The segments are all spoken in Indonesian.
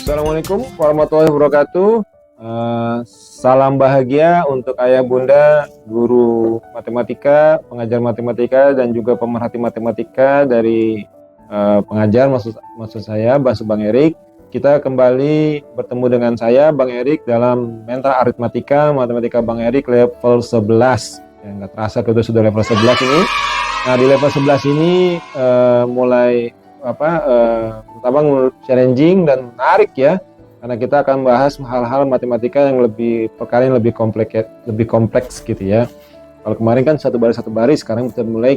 Assalamualaikum warahmatullahi wabarakatuh. Salam bahagia untuk ayah bunda, guru matematika, pengajar matematika, dan juga pemerhati matematika dari pengajar, maksud saya, Bang Erik. Kita kembali bertemu dengan saya, Bang Erik, dalam Mental Aritmatika, Matematika Bang Erik level 11. Ya, nggak terasa kita sudah level 11 ini. Nah, di level 11 ini mulai pertama challenging dan menarik ya, karena kita akan bahas hal-hal matematika yang perkara yang lebih kompleks gitu ya. Kalau kemarin kan satu baris, sekarang kita mulai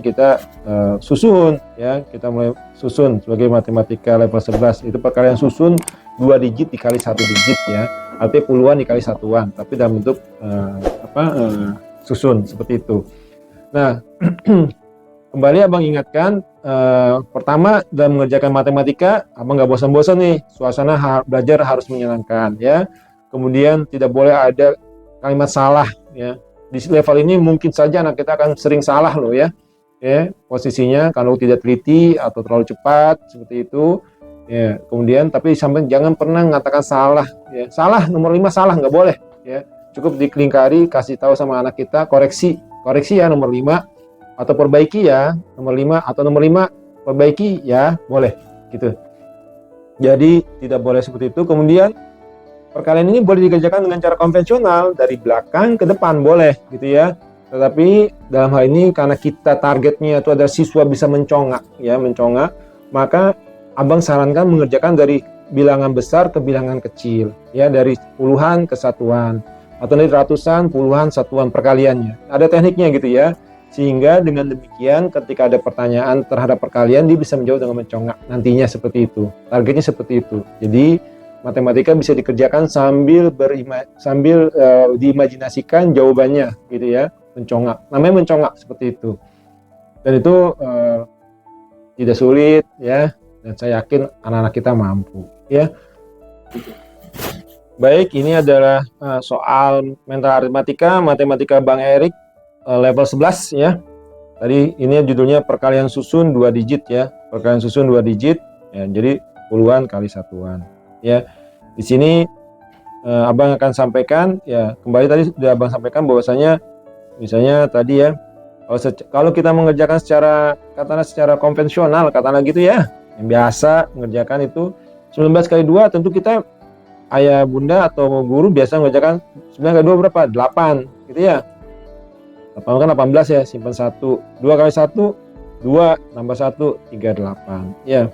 susun ya, kita mulai susun sebagai matematika level 11. Itu perkara yang susun 2 digit dikali 1 digit ya, artinya puluhan dikali satuan, tapi dalam bentuk susun seperti itu. Nah, kembali abang ingatkan, pertama dalam mengerjakan matematika, abang nggak bosan-bosan nih, suasana belajar harus menyenangkan ya. Kemudian tidak boleh ada kalimat salah ya. Di level ini mungkin saja anak kita akan sering salah loh ya. Posisinya kalau tidak teliti atau terlalu cepat seperti itu ya. Kemudian tapi sampai jangan pernah mengatakan salah ya. Salah nomor 5 salah nggak boleh ya. Cukup dikelingkari, kasih tahu sama anak kita, koreksi ya nomor 5, atau perbaiki ya nomor 5, atau nomor 5 perbaiki ya, boleh gitu. Jadi tidak boleh seperti itu. Kemudian perkalian ini boleh dikerjakan dengan cara konvensional, dari belakang ke depan boleh gitu ya. Tetapi dalam hal ini karena kita targetnya itu adalah siswa bisa mencongak, maka abang sarankan mengerjakan dari bilangan besar ke bilangan kecil ya, dari puluhan ke satuan, atau dari ratusan, puluhan, satuan perkaliannya. Ada tekniknya gitu ya. Sehingga dengan demikian ketika ada pertanyaan terhadap perkalian, dia bisa menjawab dengan mencongak. Nantinya seperti itu. Targetnya seperti itu. Jadi matematika bisa dikerjakan sambil diimajinasikan jawabannya gitu ya. Mencongak. Namanya mencongak seperti itu. Dan itu tidak sulit ya. Dan saya yakin anak-anak kita mampu ya. Baik, ini adalah soal mental aritmatika, matematika Bang Erik level 11 ya. Tadi ini judulnya perkalian susun 2 digit ya. Perkalian susun 2 digit ya, jadi puluhan kali satuan ya. Di sini abang akan sampaikan ya, kembali tadi sudah abang sampaikan bahwasanya misalnya tadi ya, kalau kita mengerjakan secara konvensional gitu ya, yang biasa mengerjakan itu 19 kali 2, tentu kita ayah bunda atau guru biasa mengerjakan 9 kali 2 berapa? 8 gitu ya. 8 kan 18 ya, simpan 1. 2 kali 1 2, tambah 1 38 ya.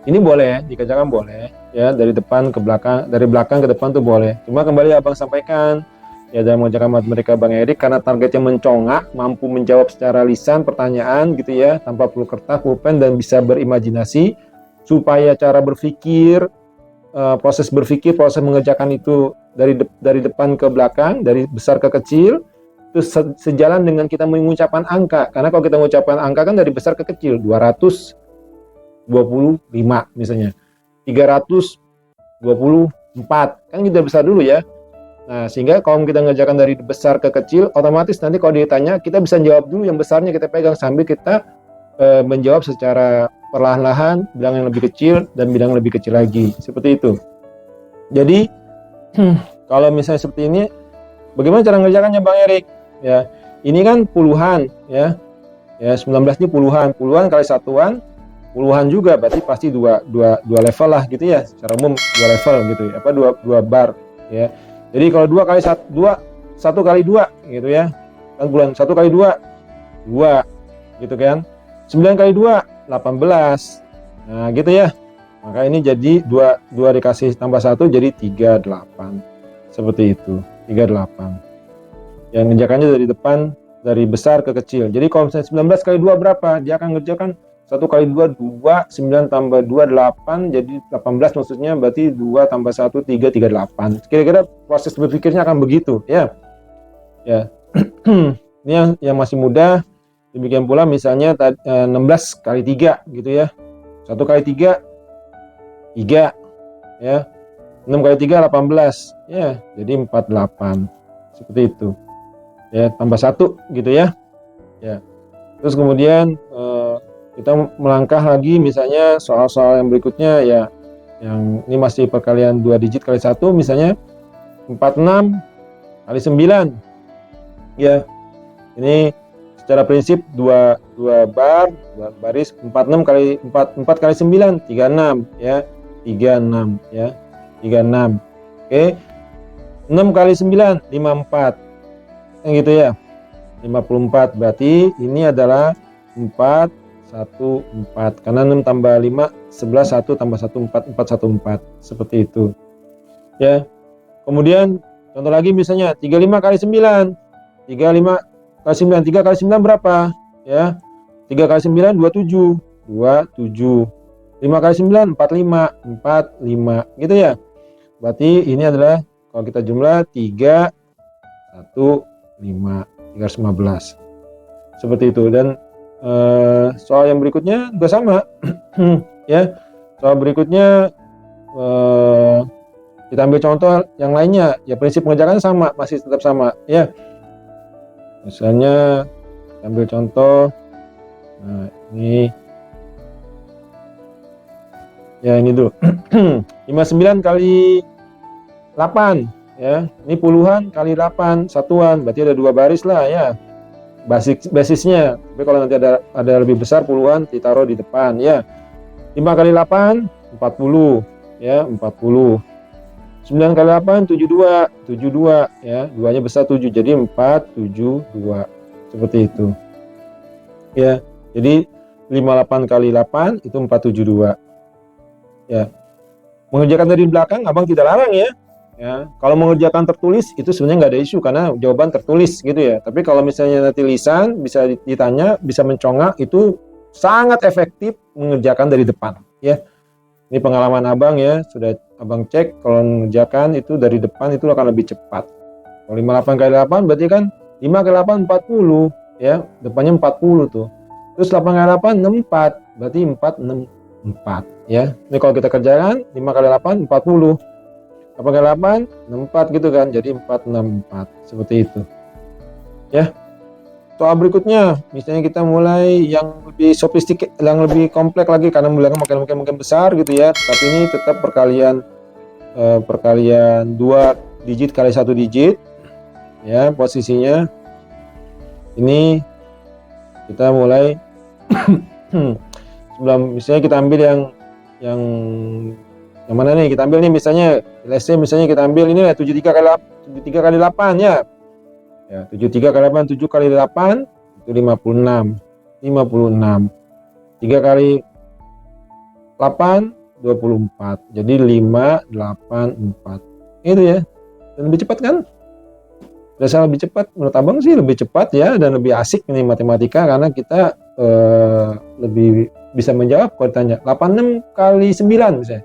Ini boleh dikerjakan, boleh ya, dari depan ke belakang, dari belakang ke depan tuh boleh. Cuma kembali abang sampaikan ya, dalam mengerjakan matematika Bang Erik, karena targetnya mencongak, mampu menjawab secara lisan pertanyaan gitu ya, tanpa perlu kertas, pulpen, dan bisa berimajinasi, supaya cara berpikir, proses mengerjakan itu dari depan ke belakang, dari besar ke kecil, itu sejalan dengan kita mengucapkan angka. Karena kalau kita mengucapkan angka kan dari besar ke kecil, 225 misalnya, 324 kan kita besar dulu ya. Nah, sehingga kalau kita mengerjakan dari besar ke kecil, otomatis nanti kalau ditanya kita bisa jawab dulu yang besarnya, kita pegang sambil kita menjawab secara perlahan-lahan bilangan yang lebih kecil dan bilangan lebih kecil lagi, seperti itu. Jadi kalau misalnya seperti ini, bagaimana cara mengerjakannya Bang Erik? Ya, ini kan puluhan ya. Ya, 19 ini puluhan kali satuan, puluhan juga berarti pasti dua level lah gitu ya. Secara umum 2 level gitu ya. Apa 2 bar ya. Jadi kalau 1 kali 2 gitu ya. Kan puluhan 1 kali 2 gitu kan. 9 kali 2 18. Nah, gitu ya. Maka ini jadi 2 dikasih tambah 1 jadi 38. Seperti itu. 38. Yang ngerjakannya dari depan, dari besar ke kecil. Jadi kalau misalnya 19 kali 2 berapa? Dia akan ngerjakan 1 kali 2 2, 9 tambah 2 8, jadi 18 maksudnya, berarti 2 tambah 1 3, 38. Kira-kira proses berpikirnya akan begitu ya. Ya. Ini yang masih muda. Demikian pula misalnya 16 kali 3 gitu ya. 1 kali 3 3 ya. 6 kali 3 18 ya, jadi 48. Seperti itu. Ya, tambah 1 gitu ya. Ya. Terus kemudian kita melangkah lagi, misalnya soal-soal yang berikutnya ya, Yang ini masih perkalian 2 digit kali 1, misalnya 46 kali 9. Ya, ini secara prinsip 2 bar, 2 baris, 46 kali 4 kali 9, 36 ya. 36 ya. 36. Oke. 6 kali 9, 54. Yang gitu ya. 54, berarti ini adalah 4 1 4, karena 6 tambah 5 11, 1 tambah 1 4, 4 1 4, seperti itu ya. Kemudian contoh lagi misalnya 35 kali 9, 35 kali 9, 3 kali 9 berapa ya? 3 kali 9 27, 27. 5 kali 9 45, 45 gitu ya. Berarti ini adalah kalau kita jumlah 3 1 5, 315, seperti itu. Dan soal yang berikutnya juga sama ya. Soal berikutnya kita ambil contoh yang lainnya ya, prinsip pengerjakan sama, masih tetap sama ya. Misalnya kita ambil contoh, nah ini ya, ini dulu 59 kali 8 ya, ini puluhan kali 8 satuan, berarti ada 2 baris lah ya basisnya. Tapi kalau nanti ada lebih besar puluhan, ditaruh di depan ya. 5 kali 8 40 ya, 40. 9 kali 8 72, 72 ya, 2-nya besar 7, jadi 472, seperti itu ya. Jadi 58 kali 8 itu 472 ya. Mengerjakan dari belakang abang tidak larang ya. Ya, kalau mengerjakan tertulis itu sebenarnya nggak ada isu karena jawaban tertulis gitu ya. Tapi kalau misalnya nanti lisan bisa ditanya, bisa mencongak, itu sangat efektif mengerjakan dari depan ya. Ini pengalaman abang ya, sudah abang cek kalau mengerjakan itu dari depan itu akan lebih cepat. Kalau 58 kali 8 berarti kan 5 kali 8 40 ya, depannya 40 tuh. Terus 8 kali 8 64, berarti 464 ya. Ini kalau kita kerjakan 5 kali 8 40. 8 kali 8, 64 gitu kan, jadi 464, seperti itu ya. Soal berikutnya, misalnya kita mulai yang lebih sofistik, yang lebih kompleks lagi, karena mulanya makin besar gitu ya, tapi ini tetap perkalian 2 digit kali 1 digit ya. Posisinya ini kita mulai sebelum, misalnya kita ambil yang mana nih, kita ambil nih misalnya misalnya kita ambil ini ya 73 kali 8 ya. Ya, 73 kali 8, 7 kali 8 itu 56. 56. 3 kali 8 24. Jadi 584. Itu ya. Dan lebih cepat kan? Dasar lebih cepat, menurut abang sih lebih cepat ya, dan lebih asik ini matematika karena kita lebih bisa menjawab kalau ditanya 86 kali 9 misalnya.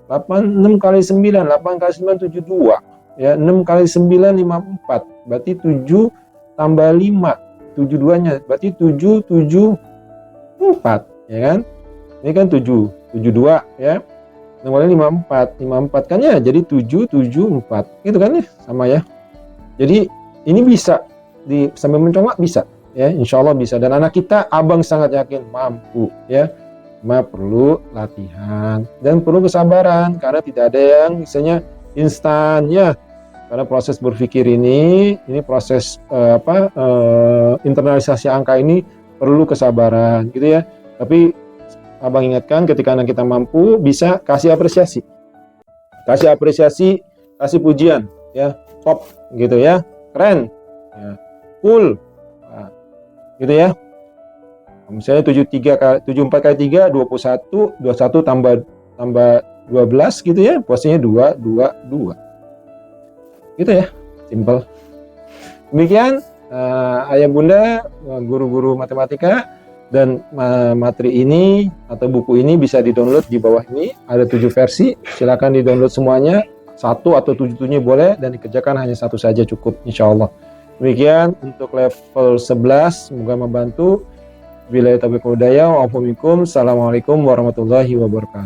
6 kali 9, 8 kali 9 72 ya, 6 kali 9 54, berarti 7 tambah 5 72-nya berarti 774 ya kan. Ini kan 72 ya, 6 kali 54 kan ya, jadi 774 gitu kan ya, sama ya. Jadi ini bisa sambil mencongak bisa ya, insya Allah bisa. Dan anak kita abang sangat yakin mampu ya. Cuma perlu latihan dan perlu kesabaran karena tidak ada yang misalnya instan ya. Karena proses berpikir ini proses internalisasi angka ini perlu kesabaran gitu ya. Tapi abang ingatkan, ketika anak kita mampu, bisa kasih apresiasi, kasih pujian ya, top gitu ya, keren ya, cool nah, gitu ya. Misalnya 74 kali 3 21, 21 tambah 12 gitu ya, posisinya 2 gitu ya, simple. Demikian ayah bunda, guru-guru matematika, dan materi ini atau buku ini bisa di-download di bawah ini, ada 7 versi, silakan di-download semuanya, 1 atau 7-nya boleh, dan dikerjakan hanya 1 saja cukup insyaallah. Demikian untuk level 11, semoga membantu. Billahi taufiq wal hidayah. Assalamualaikum warahmatullahi wabarakatuh.